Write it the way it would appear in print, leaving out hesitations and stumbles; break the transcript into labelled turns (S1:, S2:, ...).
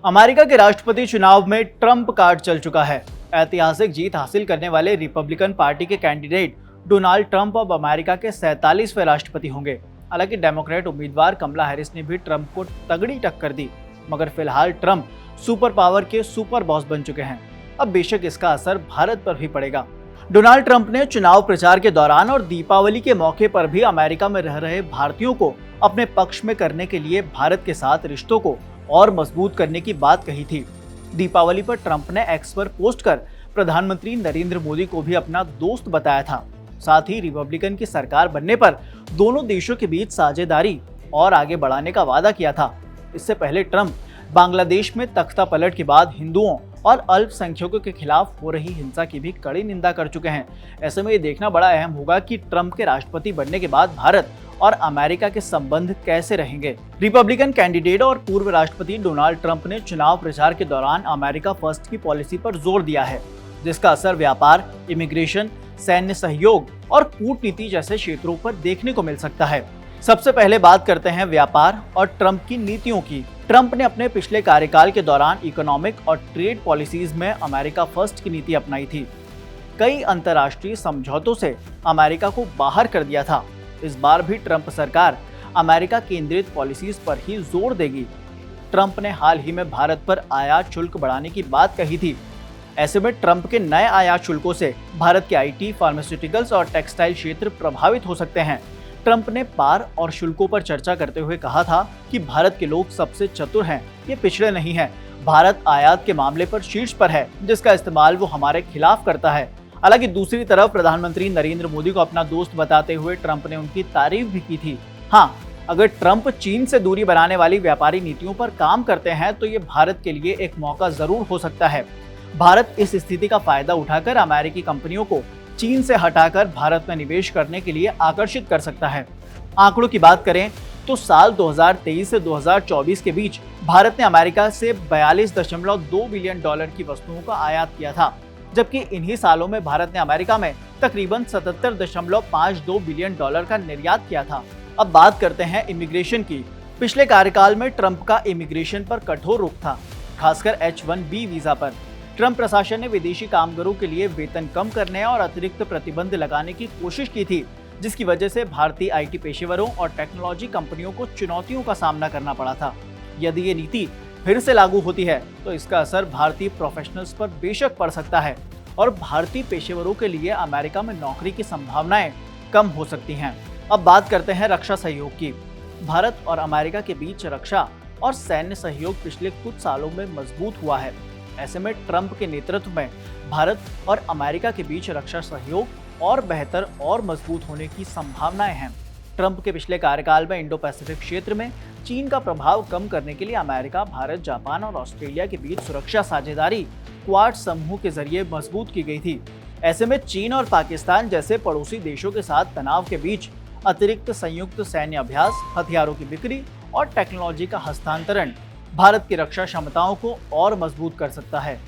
S1: America के राष्ट्रपति चुनाव में ट्रंप कार्ड चल चुका है। ऐतिहासिक जीत हासिल करने वाले रिपब्लिकन पार्टी के कैंडिडेट डोनाल्ड ट्रंप अब अमेरिका के 47वें राष्ट्रपति होंगे। हालांकि डेमोक्रेट उम्मीदवार कमला हैरिस ने भी ट्रंप को तगड़ी टक्कर दी, मगर फिलहाल ट्रंप सुपर पावर के सुपर बॉस बन चुके हैं। अब बेशक इसका असर भारत पर भी पड़ेगा। डोनाल्ड ट्रंप ने चुनाव प्रचार के दौरान और दीपावली के मौके पर भी अमेरिका में रह रहे भारतीयों को अपने पक्ष में करने के लिए भारत के साथ रिश्तों को और मजबूत करने की बात कही थी। दीपावली पर ट्रंप ने एक्स पर पोस्ट कर प्रधानमंत्री नरेंद्र मोदी को भी अपना दोस्त बताया था। साथ ही रिपब्लिकन की सरकार बनने पर दोनों देशों के बीच साझेदारी और आगे बढ़ाने का वादा किया था। इससे पहले ट्रंप बांग्लादेश में तख्ता पलट के बाद हिंदुओं और अल्पसंख्यकों के खिलाफ हो रही हिंसा की भी कड़ी निंदा कर चुके हैं। ऐसे में ये देखना बड़ा अहम होगा कि ट्रंप के राष्ट्रपति बनने के बाद भारत और अमेरिका के संबंध कैसे रहेंगे। रिपब्लिकन कैंडिडेट और पूर्व राष्ट्रपति डोनाल्ड ट्रंप ने चुनाव प्रचार के दौरान अमेरिका फर्स्ट की पॉलिसी पर जोर दिया है, जिसका असर व्यापार, इमिग्रेशन, सैन्य सहयोग और कूटनीति जैसे क्षेत्रों पर देखने को मिल सकता है। सबसे पहले बात करते हैं व्यापार और ट्रंप की नीतियों की। ट्रंप ने अपने पिछले कार्यकाल के दौरान इकोनॉमिक और ट्रेड पॉलिसीज में अमेरिका फर्स्ट की नीति अपनाई थी। कई अंतर्राष्ट्रीय समझौतों से अमेरिका को बाहर कर दिया था। इस बार भी ट्रंप सरकार अमेरिका केंद्रित पॉलिसीज पर ही जोर देगी। ट्रंप ने हाल ही में भारत पर आयात शुल्क बढ़ाने की बात कही थी। ऐसे में ट्रंप के नए आयात शुल्कों से भारत के आईटी, फार्मास्यूटिकल्स और टेक्सटाइल क्षेत्र प्रभावित हो सकते हैं। ट्रंप ने पार और शुल्कों पर चर्चा करते हुए कहा था कि भारत के लोग सबसे चतुर हैं, ये पिछड़े नहीं हैं। भारत आयात के मामले पर शीर्ष पर है, जिसका इस्तेमाल वो हमारे खिलाफ करता है। हालांकि दूसरी तरफ प्रधानमंत्री नरेंद्र मोदी को अपना दोस्त बताते हुए ट्रंप ने उनकी तारीफ भी की थी। हाँ, अगर ट्रंप चीन से दूरी बनाने वाली व्यापारी नीतियों पर काम करते हैं तो ये भारत के लिए एक मौका जरूर हो सकता है। भारत इस स्थिति का फायदा उठाकर अमेरिकी कंपनियों को चीन से हटाकर भारत में निवेश करने के लिए आकर्षित कर सकता है। आंकड़ों की बात करें तो साल 2023 से 2024 के बीच भारत ने अमेरिका से 42.2 बिलियन डॉलर की वस्तुओं का आयात किया था, जबकि इन्हीं सालों में भारत ने अमेरिका में तकरीबन 77.52 बिलियन डॉलर का निर्यात किया था। अब बात करते हैं इमिग्रेशन की। पिछले कार्यकाल में ट्रंप का इमिग्रेशन पर कठोर रुख था, खासकर H-1B वीजा पर। ट्रंप प्रशासन ने विदेशी कामगारों के लिए वेतन कम करने और अतिरिक्त प्रतिबंध लगाने की कोशिश की थी, जिसकी वजह से भारतीय आईटी पेशेवरों और टेक्नोलॉजी कंपनियों को चुनौतियों का सामना करना पड़ा था। यदि ये नीति फिर से लागू होती है तो इसका असर भारतीय प्रोफेशनल्स पर बेशक पड़ सकता है और भारतीय पेशेवरों के लिए अमेरिका में नौकरी की संभावनाएं कम हो सकती हैं। अब बात करते हैं रक्षा सहयोग की। भारत और अमेरिका के बीच रक्षा और सैन्य सहयोग पिछले कुछ सालों में मजबूत हुआ है। ऐसे में ट्रंप के नेतृत्व में भारत और अमेरिका के बीच रक्षा सहयोग और बेहतर और मजबूत होने की संभावनाएं हैं। ट्रंप के पिछले कार्यकाल में इंडो पैसिफिक क्षेत्र में चीन का प्रभाव कम करने के लिए अमेरिका, भारत, जापान और ऑस्ट्रेलिया के बीच सुरक्षा साझेदारी क्वाड समूह के जरिए मजबूत की गई थी। ऐसे में चीन और पाकिस्तान जैसे पड़ोसी देशों के साथ तनाव के बीच अतिरिक्त संयुक्त सैन्य अभ्यास, हथियारों की बिक्री और टेक्नोलॉजी का हस्तांतरण भारत की रक्षा क्षमताओं को और मजबूत कर सकता है।